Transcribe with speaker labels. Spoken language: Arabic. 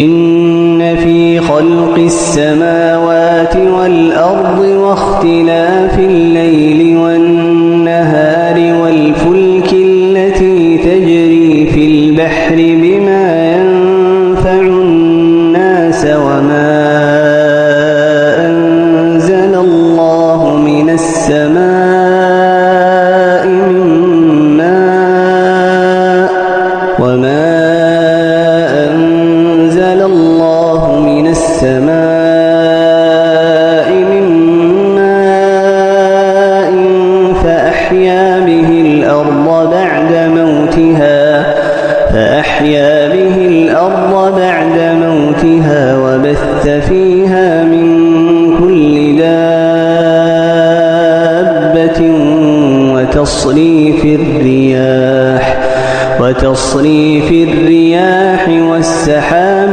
Speaker 1: إن في خلق السماوات والأرض واختلاف الليل والنهار والفلك التي تجري في البحر بما ينفع الناس وما أنزل الله من السماء من ماء فأحيا به الأرض بعد موتها وبث فيها من كل دابة وتصريف الرياح